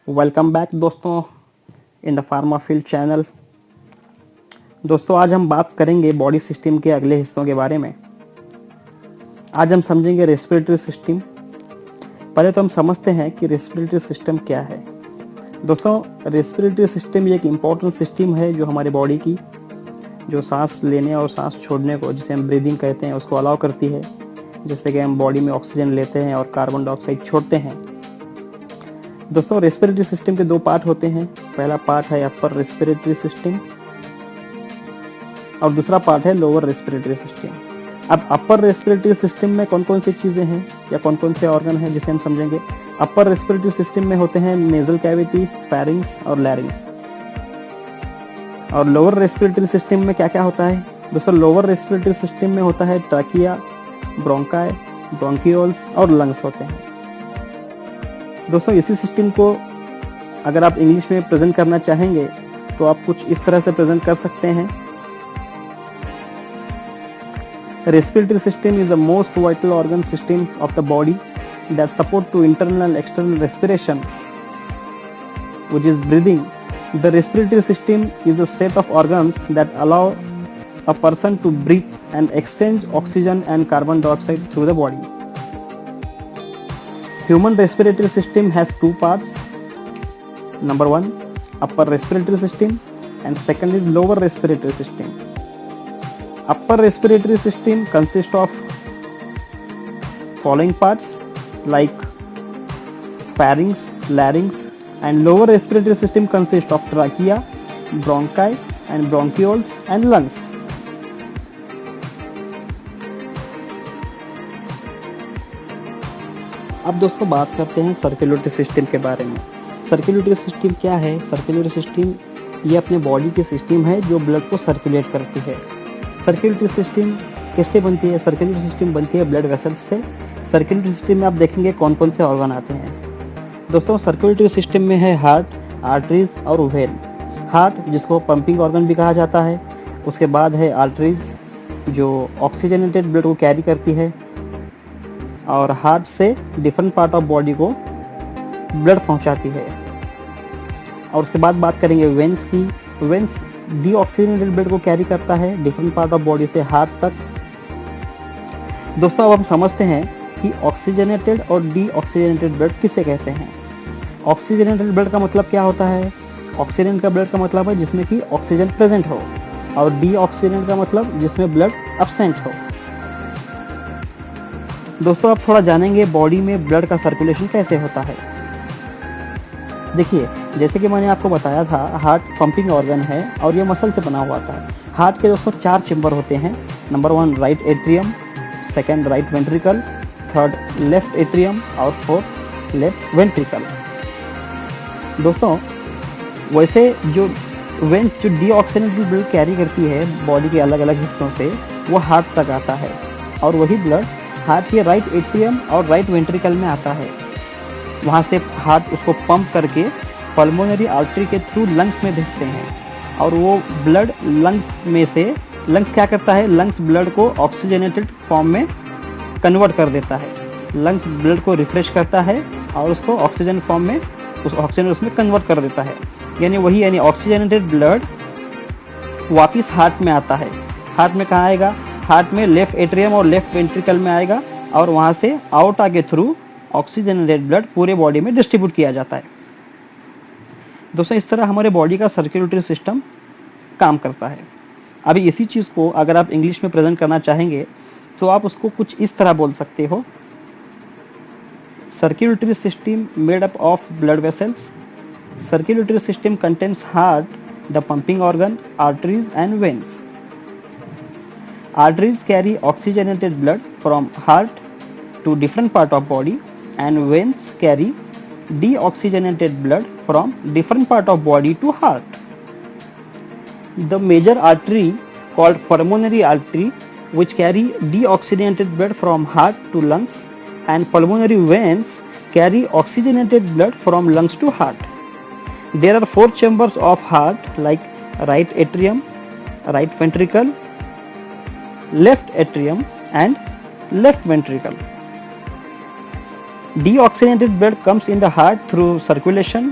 Welcome back दोस्तों in the pharma field channel. दोस्तों आज हम बात करेंगे बॉडी सिस्टम के अगले हिस्सों के बारे में। आज हम समझेंगे रेस्पिरेटरी सिस्टम। पहले तो हम समझते हैं कि रेस्पिरेटरी सिस्टम क्या है। दोस्तों रेस्पिरेटरी सिस्टम एक इम्पॉर्टेंट सिस्टम है जो हमारी बॉडी की जो सांस लेने और सांस छोड़ने को, जिसे हम ब्रीदिंग कहते हैं, उसको अलाउ करती है। जैसे कि हम बॉडी में ऑक्सीजन लेते हैं और कार्बन डाइऑक्साइड छोड़ते हैं। दोस्तों रेस्पिरेटरी सिस्टम के दो पार्ट होते हैं। पहला पार्ट है अपर रेस्पिरेटरी सिस्टम और दूसरा पार्ट है लोअर रेस्पिरेटरी सिस्टम। अब अपर रेस्पिरेटरी सिस्टम में कौन कौन सी चीजें हैं या कौन कौन से ऑर्गन हैं जिसे हम समझेंगे। अपर रेस्पिरेटरी सिस्टम में होते हैं नेजल कैविटी, फेरिंग्स और लैरिंग्स। और लोअर रेस्पिरेटरी सिस्टम में क्या क्या होता है दोस्तों। लोअर रेस्पिरेटरी सिस्टम में होता है ट्रैकिया, ब्रोंकाई, ब्रोंकियोल्स और लंग्स होते हैं। दोस्तों इसी सिस्टम को अगर आप इंग्लिश में प्रेजेंट करना चाहेंगे तो आप कुछ इस तरह से प्रेजेंट कर सकते हैं। Respiratory system is the most vital organ system of the body that support to internal and external respiration which is breathing. The respiratory system is a set of organs that allow a person to breathe and exchange oxygen and carbon dioxide through the body. Human respiratory system has two parts. Number one, upper respiratory system, and second is lower respiratory system. Upper respiratory system consists of following parts like pharynx, larynx, and lower respiratory system consists of trachea, bronchi, and bronchioles and lungs. अब दोस्तों बात करते हैं circulatory system के बारे में। Circulatory system क्या है। सर्कुलेटरी सिस्टम ये अपने बॉडी की सिस्टम है जो ब्लड को सर्कुलेट करती है। सर्कुलेटरी सिस्टम किससे बनती है। सर्कुलेटरी सिस्टम बनती है ब्लड वेसल्स से। सर्कुलेटरी सिस्टम में आप देखेंगे कौन कौन से ऑर्गन आते हैं। दोस्तों सर्कुलेटरी सिस्टम में है हार्ट, आर्टरीज और वेन। हार्ट जिसको पंपिंग ऑर्गन भी कहा जाता है। उसके बाद है आर्टरीज जो ऑक्सीजनेटेड ब्लड को कैरी करती है और हार्ट से डिफरेंट पार्ट ऑफ बॉडी को ब्लड पहुंचाती है। और उसके बाद बात करेंगे वेन्स की। वेन्स डीऑक्सीजनेटेड ब्लड को कैरी करता है डिफरेंट पार्ट ऑफ बॉडी से हार्ट तक। दोस्तों अब हम समझते हैं कि ऑक्सीजनेटेड और डीऑक्सीजनेटेड ब्लड किसे कहते हैं। ऑक्सीजनेटेड ब्लड का मतलब क्या होता है। ऑक्सीजन का ब्लड का मतलब है जिसमें कि ऑक्सीजन प्रेजेंट हो और डीऑक्सीजनेटेड का मतलब जिसमें ब्लड एब्सेंट हो। दोस्तों आप थोड़ा जानेंगे बॉडी में ब्लड का सर्कुलेशन कैसे होता है। देखिए जैसे कि मैंने आपको बताया था हार्ट पंपिंग ऑर्गन है और ये मसल से बना हुआ था। हार्ट के दोस्तों 4 चेंबर होते हैं। Number 1 right atrium, second right ventricle, third left atrium और फोर्थ लेफ्ट वेंट्रिकल। दोस्तों वैसे जो वेन्स जो डीऑक्सीजनेटेड ब्लड कैरी करती है बॉडी के अलग अलग हिस्सों से वो हार्ट तक आता है और वही ब्लड हार्ट के राइट एट्रियम और राइट वेंट्रिकल में आता है। वहाँ से हार्ट उसको पंप करके पल्मोनरी आर्टरी के थ्रू लंग्स में भेजते हैं और वो ब्लड लंग्स में से लंग्स क्या करता है, लंग्स ब्लड को ऑक्सीजनेटेड फॉर्म में कन्वर्ट कर देता है। लंग्स ब्लड को रिफ्रेश करता है और उसको ऑक्सीजन फॉर्म में उस ऑक्सीजन उसमें कन्वर्ट कर देता है। यानी ऑक्सीजनेटेड ब्लड वापिस हार्ट में आता है। हार्ट में कहाँ आएगा, हार्ट में लेफ्ट एट्रियम और लेफ्ट वेंट्रिकल में आएगा और वहां से आउटा के थ्रू ऑक्सीजनेटेड ब्लड पूरे बॉडी में डिस्ट्रीब्यूट किया जाता है। दोस्तों इस तरह हमारे बॉडी का सर्कुलेटरी सिस्टम काम करता है। अभी इसी चीज़ को अगर आप इंग्लिश में प्रेजेंट करना चाहेंगे तो आप उसको कुछ इस तरह बोल सकते हो। Circulatory system made up of blood vessels. Circulatory system contains heart, the pumping organ, arteries and veins. Arteries carry oxygenated blood from heart to different part of body and veins carry deoxygenated blood from different part of body to heart. The major artery called pulmonary artery which carry deoxygenated blood from heart to lungs and pulmonary veins carry oxygenated blood from lungs to heart. There are 4 chambers of heart like right atrium, right ventricle, left atrium and left ventricle. Deoxygenated blood comes in the heart through circulation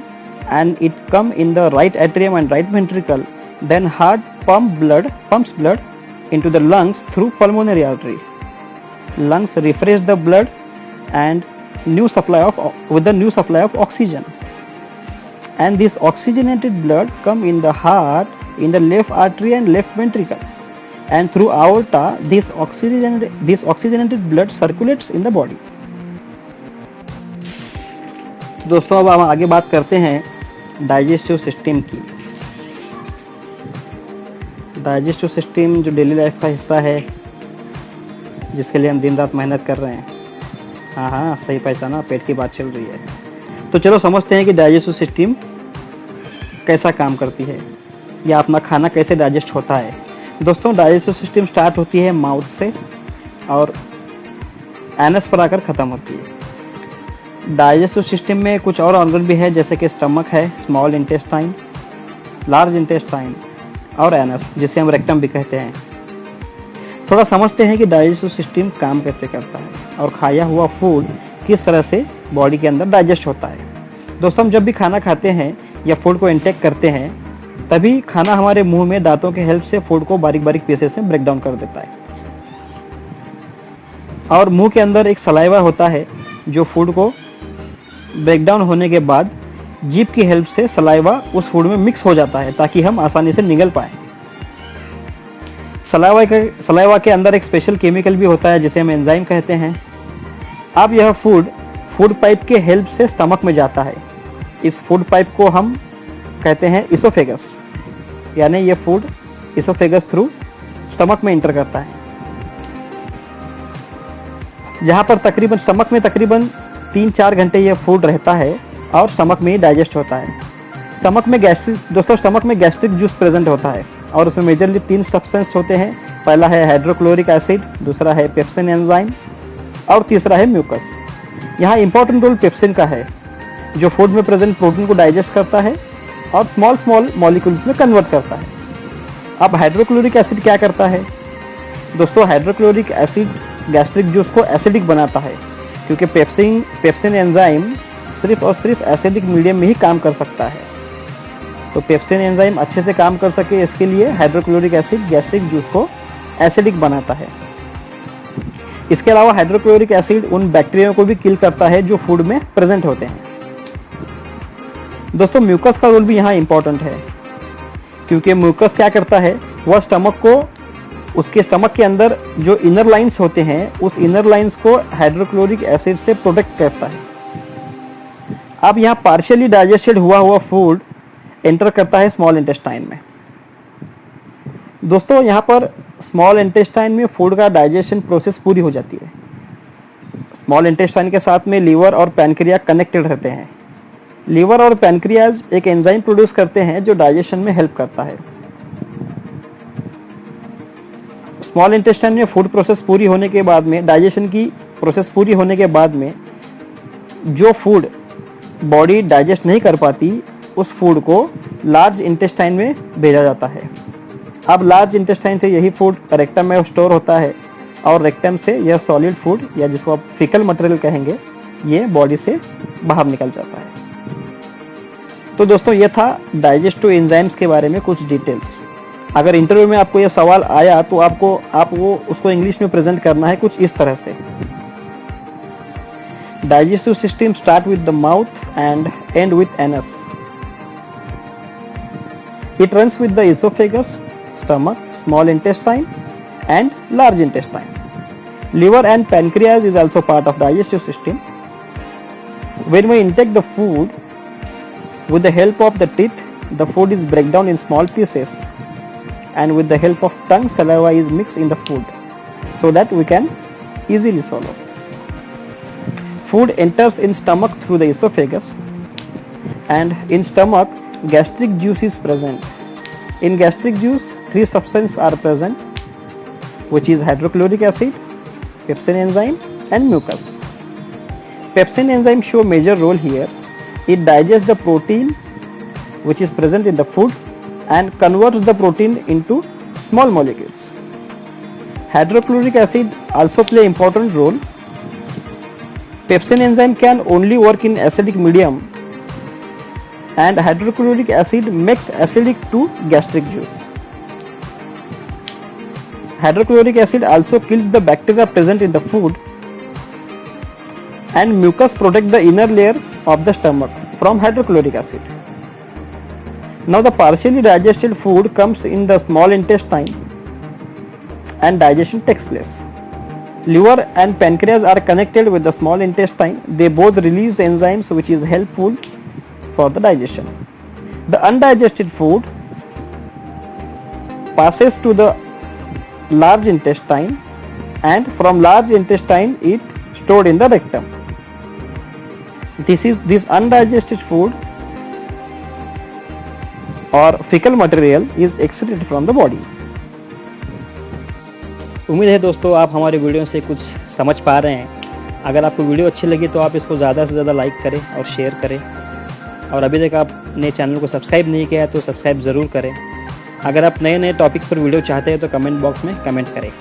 and it come in the right atrium and right ventricle, then heart pumps blood into the lungs through pulmonary artery. Lungs refresh the blood and with the new supply of oxygen, and this oxygenated blood come in the heart, in the left artery and left ventricles, and through aorta this oxygenated blood circulates in the body. दोस्तों अब हम आगे बात करते हैं digestive system की। Digestive system जो daily life का हिस्सा है, जिसके लिए हम दिन रात मेहनत कर रहे हैं। हाँ सही पहचाना, पेट की बात चल रही है। तो चलो समझते हैं कि डाइजेस्टिव सिस्टम कैसा काम करती है या अपना खाना कैसे डाइजेस्ट होता है। दोस्तों डाइजेस्टिव सिस्टम स्टार्ट होती है माउथ से और एनस पर आकर ख़त्म होती है। डाइजेस्टिव सिस्टम में कुछ और ऑर्गन भी है, जैसे कि स्टमक है, स्मॉल इंटेस्टाइन, लार्ज इंटेस्टाइन और एनस, जिसे हम रेक्टम भी कहते हैं। थोड़ा समझते हैं कि डाइजेस्टिव सिस्टम काम कैसे करता है और खाया हुआ फूड किस तरह से बॉडी के अंदर डाइजेस्ट होता है। दोस्तों हम जब भी खाना खाते हैं या फूड को इंटेक करते हैं, तभी खाना हमारे मुंह में दांतों के हेल्प से फूड को बारीक बारीक पीसेस में ब्रेक डाउन कर देता है, और मुंह के अंदर एक सलाइवा होता है जो फूड को ब्रेक डाउन होने के बाद जीभ की हेल्प से सलाइवा उस फूड में मिक्स हो जाता है ताकि हम आसानी से निगल पाए। सलाइवा के अंदर एक स्पेशल केमिकल भी होता है जिसे हम एंजाइम कहते हैं। अब यह फूड पाइप के हेल्प से स्टमक में जाता है। इस फूड पाइप को हम कहते हैं इसोफेगस, यानी ये फूड इसोफेगस थ्रू स्टमक में इंटर करता है, जहां पर स्टमक में तकरीबन 3-4 घंटे ये फूड रहता है और स्टमक में ही डाइजेस्ट होता है। स्टमक में गैस्ट्रिक जूस प्रेजेंट होता है और उसमें मेजरली 3 सब्सटेंस होते हैं। पहला है हाइड्रोक्लोरिक एसिड, दूसरा है पेप्सिन एंजाइम और तीसरा है म्यूकस। यहाँ इंपॉर्टेंट रोल पेप्सिन का है, जो फूड में प्रेजेंट प्रोटीन को डाइजेस्ट करता है और स्मॉल मॉलिक्यूल्स में कन्वर्ट करता है। अब हाइड्रोक्लोरिक एसिड क्या करता है? दोस्तों हाइड्रोक्लोरिक एसिड गैस्ट्रिक जूस को एसिडिक बनाता है, क्योंकि पेप्सिन एंजाइम सिर्फ और सिर्फ एसिडिक मीडियम में ही काम कर सकता है। तो पेप्सिन एंजाइम अच्छे से काम कर सके, इसके लिए हाइड्रोक्लोरिक एसिड गैस्ट्रिक जूस को एसिडिक बनाता है। इसके अलावा हाइड्रोक्लोरिक एसिड उन बैक्टीरिया को भी किल करता है जो फूड में प्रेजेंट होते हैं। दोस्तों म्यूकस का रोल भी यहाँ इंपॉर्टेंट है, क्योंकि म्यूकस क्या करता है, वह उसके स्टमक के अंदर जो इनर लाइंस होते हैं, उस इनर लाइंस को हाइड्रोक्लोरिक एसिड से प्रोटेक्ट करता है। अब यहाँ पार्शियली डाइजेस्टेड हुआ फूड एंटर करता है स्मॉल इंटेस्टाइन में। दोस्तों यहाँ पर स्मॉल इंटेस्टाइन में फूड का डाइजेशन प्रोसेस पूरी हो जाती है। स्मॉल इंटेस्टाइन के साथ में लीवर और पैनक्रियाज कनेक्टेड रहते हैं। लीवर और पैनक्रियाज एक एंजाइम प्रोड्यूस करते हैं जो डाइजेशन में हेल्प करता है। स्मॉल इंटेस्टाइन में फूड प्रोसेस पूरी होने के बाद में, डाइजेशन की प्रोसेस पूरी होने के बाद में, जो फूड बॉडी डाइजेस्ट नहीं कर पाती, उस फूड को लार्ज इंटेस्टाइन में भेजा जाता है। अब लार्ज इंटेस्टाइन से यही फूड रेक्टम में स्टोर होता है और रेक्टम से यह सॉलिड फूड, या जिसको आप फीकल मटेरियल कहेंगे, ये बॉडी से बाहर निकल जाता है। तो दोस्तों ये था डाइजेस्टिव एंजाइम्स के बारे में कुछ डिटेल्स। अगर इंटरव्यू में आपको यह सवाल आया तो आपको उसको इंग्लिश में प्रेजेंट करना है कुछ इस तरह से। Digestive system start with the mouth and and with anus. It runs with the oesophagus, stomach, small intestine and large intestine. Liver and pancreas is also part of digestive system. When we intake the food, with the help of the teeth, the food is break down in small pieces, and with the help of tongue, saliva is mixed in the food so that we can easily swallow. Food enters in stomach through the esophagus, and in stomach gastric juice is present. In gastric juice, 3 substances are present, which is hydrochloric acid, pepsin enzyme and mucus. Pepsin enzyme show major role here. It digests the protein which is present in the food and converts the protein into small molecules. Hydrochloric acid also play important role. Pepsin enzyme can only work in acidic medium and hydrochloric acid makes acidic to gastric juice. Hydrochloric acid also kills the bacteria present in the food, and mucus protect the inner layer of the stomach from hydrochloric acid. Now the partially digested food comes in the small intestine and digestion takes place. Liver and pancreas are connected with the small intestine. They both release enzymes which is helpful for the digestion. The undigested food passes to the large intestine, and from large intestine it stored in the rectum. This undigested food or fecal material is excreted from the body. उम्मीद है दोस्तों आप हमारे video से कुछ समझ पा रहे हैं। अगर आपको वीडियो अच्छी लगी तो आप इसको ज़्यादा से ज़्यादा लाइक करें और शेयर करें, और अभी तक आपने चैनल को सब्सक्राइब नहीं किया है तो सब्सक्राइब ज़रूर करें। अगर आप नए नए टॉपिक्स पर वीडियो चाहते हैं तो कमेंट बॉक्स में कमेंट करें।